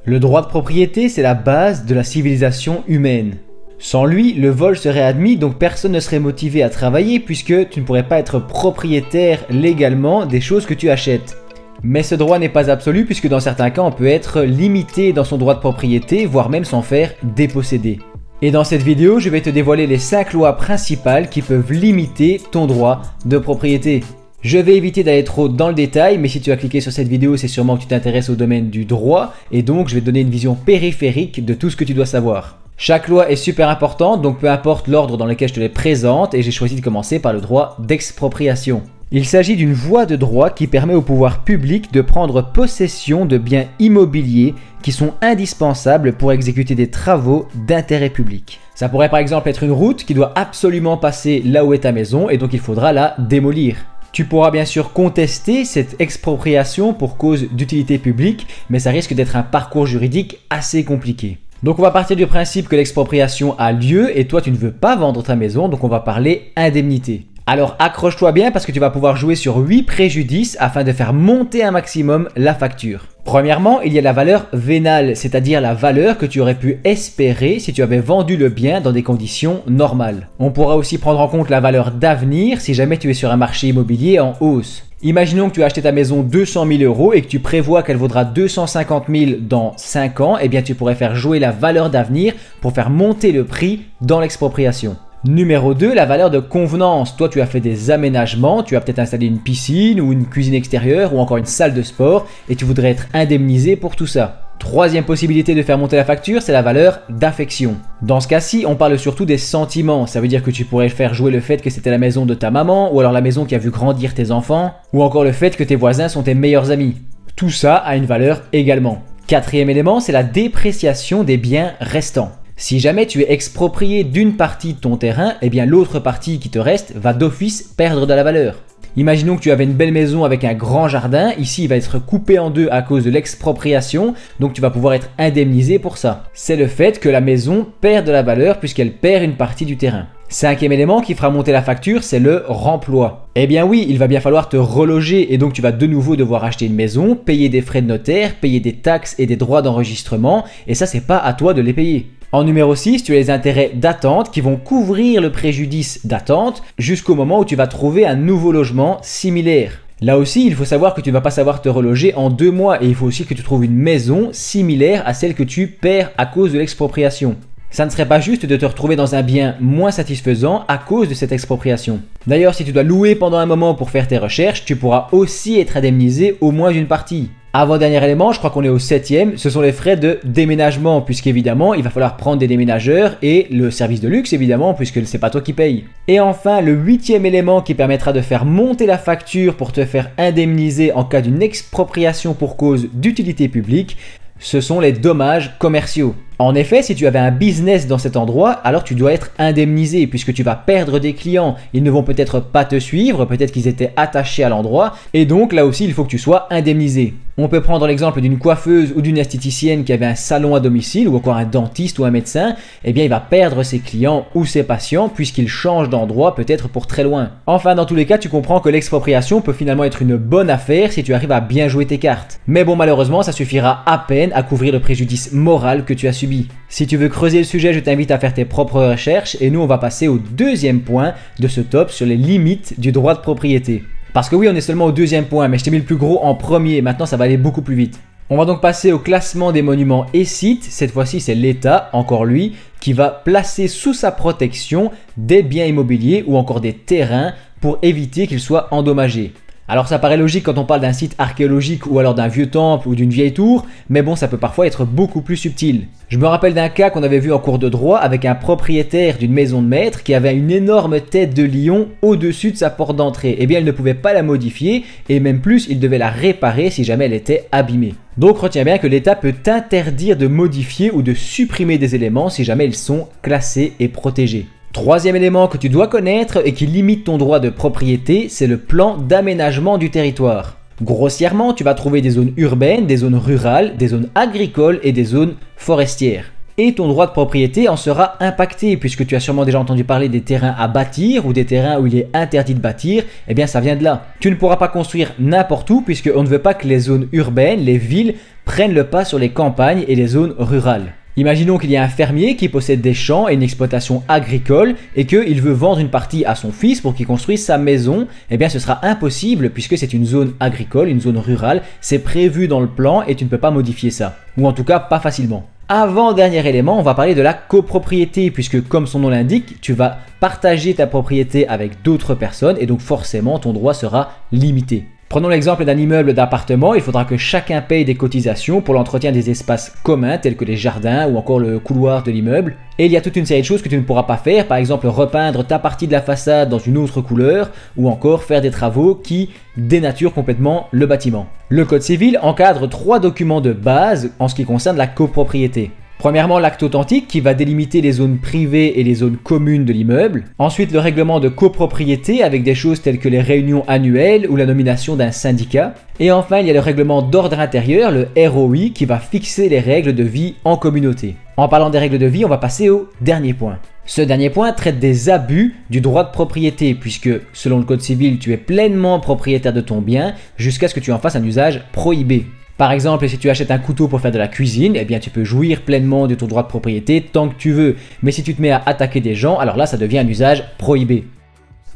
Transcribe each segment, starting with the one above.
Le droit de propriété, c'est la base de la civilisation humaine. Sans lui, le vol serait admis, donc personne ne serait motivé à travailler puisque tu ne pourrais pas être propriétaire légalement des choses que tu achètes. Mais ce droit n'est pas absolu puisque dans certains cas, on peut être limité dans son droit de propriété, voire même s'en faire déposséder. Et dans cette vidéo, je vais te dévoiler les 5 lois principales qui peuvent limiter ton droit de propriété. Je vais éviter d'aller trop dans le détail, mais si tu as cliqué sur cette vidéo, c'est sûrement que tu t'intéresses au domaine du droit, et donc je vais te donner une vision périphérique de tout ce que tu dois savoir. Chaque loi est super importante, donc peu importe l'ordre dans lequel je te les présente, et j'ai choisi de commencer par le droit d'expropriation. Il s'agit d'une voie de droit qui permet au pouvoir public de prendre possession de biens immobiliers qui sont indispensables pour exécuter des travaux d'intérêt public. Ça pourrait par exemple être une route qui doit absolument passer là où est ta maison et donc il faudra la démolir. Tu pourras bien sûr contester cette expropriation pour cause d'utilité publique, mais ça risque d'être un parcours juridique assez compliqué. Donc on va partir du principe que l'expropriation a lieu et toi tu ne veux pas vendre ta maison, donc on va parler indemnité. Alors accroche-toi bien parce que tu vas pouvoir jouer sur 8 préjudices afin de faire monter un maximum la facture. Premièrement, il y a la valeur vénale, c'est-à-dire la valeur que tu aurais pu espérer si tu avais vendu le bien dans des conditions normales. On pourra aussi prendre en compte la valeur d'avenir si jamais tu es sur un marché immobilier en hausse. Imaginons que tu as acheté ta maison 200 000 € et que tu prévois qu'elle vaudra 250 000 dans 5 ans, eh bien tu pourrais faire jouer la valeur d'avenir pour faire monter le prix dans l'expropriation. Numéro 2, la valeur de convenance. Toi, tu as fait des aménagements, tu as peut-être installé une piscine ou une cuisine extérieure ou encore une salle de sport et tu voudrais être indemnisé pour tout ça. Troisième possibilité de faire monter la facture, c'est la valeur d'affection. Dans ce cas-ci, on parle surtout des sentiments. Ça veut dire que tu pourrais faire jouer le fait que c'était la maison de ta maman ou alors la maison qui a vu grandir tes enfants ou encore le fait que tes voisins sont tes meilleurs amis. Tout ça a une valeur également. Quatrième élément, c'est la dépréciation des biens restants. Si jamais tu es exproprié d'une partie de ton terrain, eh bien l'autre partie qui te reste va d'office perdre de la valeur. Imaginons que tu avais une belle maison avec un grand jardin, ici il va être coupé en deux à cause de l'expropriation, donc tu vas pouvoir être indemnisé pour ça. C'est le fait que la maison perd de la valeur puisqu'elle perd une partie du terrain. Cinquième élément qui fera monter la facture, c'est le remploi. Eh bien oui, il va bien falloir te reloger et donc tu vas de nouveau devoir acheter une maison, payer des frais de notaire, payer des taxes et des droits d'enregistrement et ça c'est pas à toi de les payer. En numéro 6, tu as les intérêts d'attente qui vont couvrir le préjudice d'attente jusqu'au moment où tu vas trouver un nouveau logement similaire. Là aussi, il faut savoir que tu ne vas pas savoir te reloger en 2 mois et il faut aussi que tu trouves une maison similaire à celle que tu perds à cause de l'expropriation. Ça ne serait pas juste de te retrouver dans un bien moins satisfaisant à cause de cette expropriation. D'ailleurs, si tu dois louer pendant un moment pour faire tes recherches, tu pourras aussi être indemnisé au moins d'une partie. Avant-dernier élément, je crois qu'on est au 7e, ce sont les frais de déménagement, puisqu'évidemment, il va falloir prendre des déménageurs et le service de luxe, évidemment, puisque c'est pas toi qui payes. Et enfin, le 8e élément qui permettra de faire monter la facture pour te faire indemniser en cas d'une expropriation pour cause d'utilité publique, ce sont les dommages commerciaux. En effet, si tu avais un business dans cet endroit, alors tu dois être indemnisé puisque tu vas perdre des clients. Ils ne vont peut-être pas te suivre, peut-être qu'ils étaient attachés à l'endroit et donc là aussi il faut que tu sois indemnisé. On peut prendre l'exemple d'une coiffeuse ou d'une esthéticienne qui avait un salon à domicile ou encore un dentiste ou un médecin, eh bien il va perdre ses clients ou ses patients puisqu'il change d'endroit peut-être pour très loin. Enfin, dans tous les cas, tu comprends que l'expropriation peut finalement être une bonne affaire si tu arrives à bien jouer tes cartes. Mais bon, malheureusement, ça suffira à peine à couvrir le préjudice moral que tu as subi. Si tu veux creuser le sujet, je t'invite à faire tes propres recherches et nous on va passer au deuxième point de ce top sur les limites du droit de propriété. Parce que oui, on est seulement au deuxième point, mais je t'ai mis le plus gros en premier, maintenant ça va aller beaucoup plus vite. On va donc passer au classement des monuments et sites. Cette fois-ci, c'est l'État, encore lui, qui va placer sous sa protection des biens immobiliers ou encore des terrains pour éviter qu'ils soient endommagés. Alors ça paraît logique quand on parle d'un site archéologique ou alors d'un vieux temple ou d'une vieille tour, mais bon, ça peut parfois être beaucoup plus subtil. Je me rappelle d'un cas qu'on avait vu en cours de droit avec un propriétaire d'une maison de maître qui avait une énorme tête de lion au-dessus de sa porte d'entrée. Eh bien, il ne pouvait pas la modifier et même plus, il devait la réparer si jamais elle était abîmée. Donc retiens bien que l'État peut t'interdire de modifier ou de supprimer des éléments si jamais ils sont classés et protégés. Troisième élément que tu dois connaître et qui limite ton droit de propriété, c'est le plan d'aménagement du territoire. Grossièrement, tu vas trouver des zones urbaines, des zones rurales, des zones agricoles et des zones forestières. et ton droit de propriété en sera impacté, puisque tu as sûrement déjà entendu parler des terrains à bâtir ou des terrains où il est interdit de bâtir. Eh bien ça vient de là. Tu ne pourras pas construire n'importe où, puisqu'on ne veut pas que les zones urbaines, les villes, prennent le pas sur les campagnes et les zones rurales. Imaginons qu'il y a un fermier qui possède des champs et une exploitation agricole et qu'il veut vendre une partie à son fils pour qu'il construise sa maison. Eh bien ce sera impossible puisque c'est une zone agricole, une zone rurale, c'est prévu dans le plan et tu ne peux pas modifier ça. Ou en tout cas pas facilement. Avant-dernier élément, on va parler de la copropriété puisque comme son nom l'indique, tu vas partager ta propriété avec d'autres personnes et donc forcément ton droit sera limité. Prenons l'exemple d'un immeuble d'appartement, il faudra que chacun paye des cotisations pour l'entretien des espaces communs tels que les jardins ou encore le couloir de l'immeuble. Et il y a toute une série de choses que tu ne pourras pas faire, par exemple repeindre ta partie de la façade dans une autre couleur ou encore faire des travaux qui dénaturent complètement le bâtiment. Le Code civil encadre 3 documents de base en ce qui concerne la copropriété. Premièrement, l'acte authentique qui va délimiter les zones privées et les zones communes de l'immeuble. Ensuite, le règlement de copropriété avec des choses telles que les réunions annuelles ou la nomination d'un syndicat. Et enfin, il y a le règlement d'ordre intérieur, le ROI, qui va fixer les règles de vie en communauté. En parlant des règles de vie, on va passer au dernier point. Ce dernier point traite des abus du droit de propriété puisque, selon le Code civil, tu es pleinement propriétaire de ton bien jusqu'à ce que tu en fasses un usage prohibé. Par exemple, si tu achètes un couteau pour faire de la cuisine, eh bien tu peux jouir pleinement de ton droit de propriété tant que tu veux. Mais si tu te mets à attaquer des gens, alors là ça devient un usage prohibé.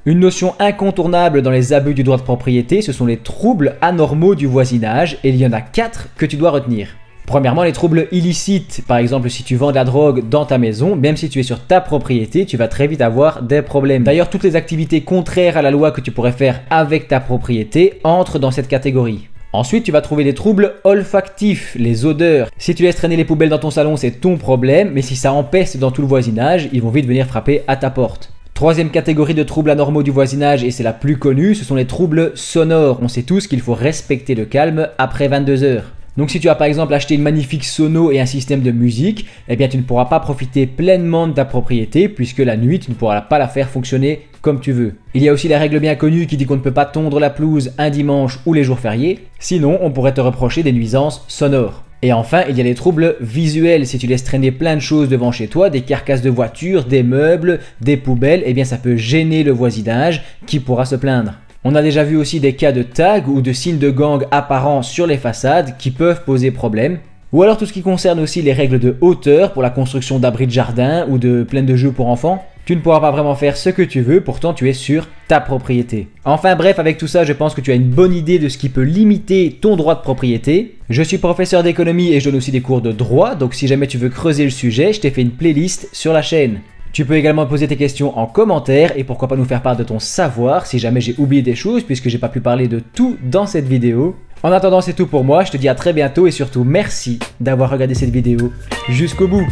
Une notion incontournable dans les abus du droit de propriété, ce sont les troubles anormaux du voisinage et il y en a 4 que tu dois retenir. Premièrement, les troubles illicites. Par exemple, si tu vends de la drogue dans ta maison, même si tu es sur ta propriété, tu vas très vite avoir des problèmes. D'ailleurs, toutes les activités contraires à la loi que tu pourrais faire avec ta propriété entrent dans cette catégorie. Ensuite, tu vas trouver les troubles olfactifs, les odeurs. Si tu laisses traîner les poubelles dans ton salon, c'est ton problème, mais si ça empeste dans tout le voisinage, ils vont vite venir frapper à ta porte. Troisième catégorie de troubles anormaux du voisinage, et c'est la plus connue, ce sont les troubles sonores. On sait tous qu'il faut respecter le calme après 22 heures. Donc si tu as par exemple acheté une magnifique sono et un système de musique, eh bien tu ne pourras pas profiter pleinement de ta propriété puisque la nuit tu ne pourras pas la faire fonctionner comme tu veux. Il y a aussi la règle bien connue qui dit qu'on ne peut pas tondre la pelouse un dimanche ou les jours fériés, sinon on pourrait te reprocher des nuisances sonores. Et enfin, il y a les troubles visuels. Si tu laisses traîner plein de choses devant chez toi, des carcasses de voitures, des meubles, des poubelles, eh bien ça peut gêner le voisinage qui pourra se plaindre. On a déjà vu aussi des cas de tags ou de signes de gang apparents sur les façades qui peuvent poser problème. Ou alors tout ce qui concerne aussi les règles de hauteur pour la construction d'abris de jardin ou de plaines de jeux pour enfants. Tu ne pourras pas vraiment faire ce que tu veux, pourtant tu es sur ta propriété. Enfin bref, avec tout ça, je pense que tu as une bonne idée de ce qui peut limiter ton droit de propriété. Je suis professeur d'économie et je donne aussi des cours de droit, donc si jamais tu veux creuser le sujet, je t'ai fait une playlist sur la chaîne. Tu peux également poser tes questions en commentaire et pourquoi pas nous faire part de ton savoir si jamais j'ai oublié des choses puisque j'ai pas pu parler de tout dans cette vidéo. En attendant, c'est tout pour moi, je te dis à très bientôt et surtout merci d'avoir regardé cette vidéo jusqu'au bout.